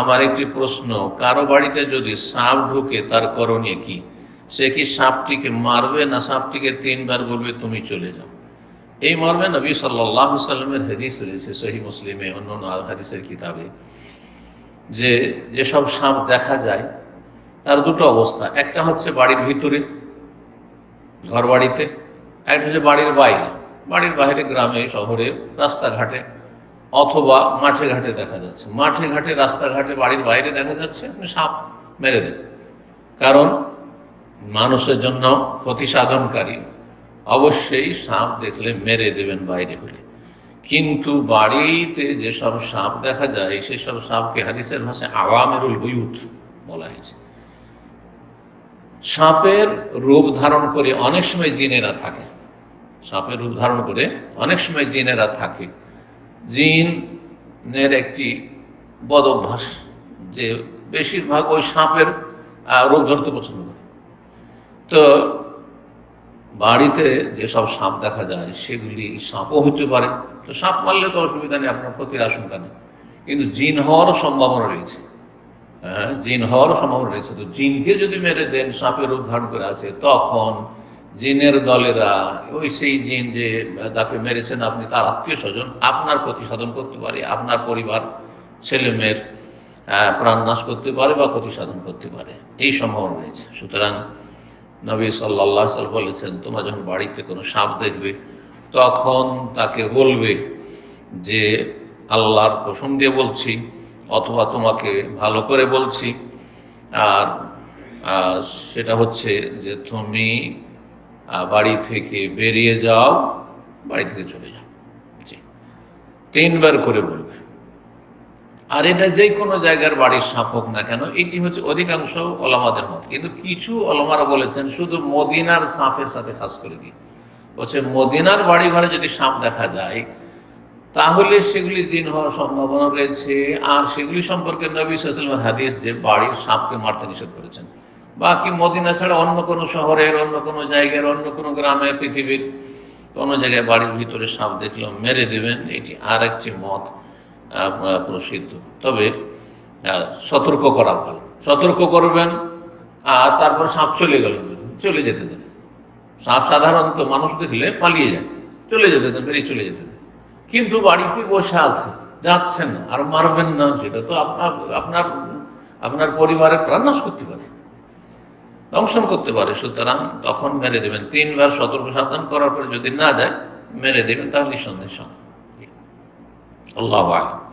আমার একটি প্রশ্ন, কারো বাড়িতে যদি সাপ ঢুকে তার করণীয় কি? সে কি সাপটিকে মারবে না সাপটিকে 3 বার বলবে তুমি চলে যাও? এই মর্মে নবী সাল্লাল্লাহু আলাইহি সাল্লামের হাদিস রয়েছে সহিহ মুসলিমে, অন্যান্য হাদিসের কিতাবে, যে যেসব সাপ দেখা যায় তার দুটো অবস্থা। একটা হচ্ছে বাড়ির ভিতরে, ঘর বাড়িতে, একটা হচ্ছে বাড়ির বাইরে, বাড়ির বাইরে, গ্রামে, শহরে, রাস্তাঘাটে, অথবা মাঠে ঘাটে দেখা যাচ্ছে। মাঠে ঘাটে, রাস্তাঘাটে, বাড়ির বাইরে দেখা যাচ্ছে, আপনি সাপ মেরে দেন, কারণ মানুষের জন্য ক্ষতি সাধনকারী। অবশ্যই সাপ দেখলে মেরে দেবেন বাইরে হলে। কিন্তু বাড়িতে যেসব সাপ দেখা যায় সেসব সাপকে হাদিসের ভাষায় আওয়ামেরুল বুয়ুত বলা হয়েছে। সাপের রূপ ধারণ করে অনেক সময় জিনেরা থাকে, সাপের রূপ ধারণ করে অনেক সময় জিনেরা থাকে। জিনের একটি বদ অভ্যাস যে বেশিরভাগ ওই সাপের রূপ ধরতে পছন্দ করে। তো বাড়িতে যেসব সাপ দেখা যায় সেগুলি সাপও হতে পারে। তো সাপ মারলে তো অসুবিধা নেই, আপনার ক্ষতির আশঙ্কা নেই, কিন্তু জিন হওয়ারও সম্ভাবনা রয়েছে। হ্যাঁ, জিন হওয়ারও সম্ভাবনা রয়েছে। তো জিনকে যদি মেরে দেন, সাপের রূপ ধারণ করে আছে, তখন জিনের দলেরা ওই সেই জিন যে তাকে মেরেছেন আপনি, তার আত্মীয় স্বজন, আপনার ক্ষতি সাধন করতে পারে, আপনার পরিবার, ছেলে মেয়ের প্রাণ নাশ করতে পারে বা ক্ষতি সাধন করতে পারে, এই সম্ভাবনা রয়েছে। সুতরাং নবী সাল্লাল্লাহু আলাইহি ওয়াসাল্লাম বলেছেন, তোমরা যখন বাড়িতে কোনো সাপ দেখবে তখন তাকে বলবে যে আল্লাহর কসম দিয়ে বলছি, অথবা তোমাকে ভালো করে বলছি, আর সেটা হচ্ছে যে তুমি বাড়ি থেকে বেরিয়ে যাও, বাড়ি থেকে চলে যাও। 3 বার করে বলবে। আর এটা যে কোনো জায়গার বাড়ির সাপ হোক না কেন, এটি হচ্ছে অধিকাংশ ওলামাদের মত। কিন্তু কিছু ওলামারা বলেছেন শুধু মদিনার সাপের সাথে খাস করে দিয়ে বলছে, মদিনার বাড়ি ঘরে যদি সাপ দেখা যায় তাহলে সেগুলি জিন হওয়ার সম্ভাবনা রয়েছে। আর সেগুলি সম্পর্কে নবী সাল্লাল্লাহু আলাইহি ওয়াসাল্লাম হাদিস যে বাড়ির সাপকে মারতে নিষেধ করেছেন। বাকি মদিনা ছাড়া অন্য কোনো শহরের, অন্য কোনো জায়গার, অন্য কোনো গ্রামে, পৃথিবীর কোনো জায়গায় বাড়ির ভিতরে সাপ দেখলেও মেরে দেবেন, এটি আর একটি মত প্রসিদ্ধ। তবে সতর্ক করা ভালো, সতর্ক করবেন। আর তারপর সাপ চলে গেল, চলে যেতে দেন। সাপ সাধারণত মানুষ দেখলে পালিয়ে যায়, চলে যেতে দেন, বেরিয়ে চলে যেতে দেন। কিন্তু বাড়িতে বসে আছে, যাচ্ছেন না, আর মারবেন না, সেটা তো আপনার আপনার পরিবারের প্রাণ নাশ করতে পারে, দংশন করতে পারে। সুতরাং তখন মেরে দেবেন। 3 বার সতর্ক সাবধান করার পরে যদি না যায়, মেরে দেবেন, তাহলে নিঃসন্দেহ। আল্লাহু আকবার।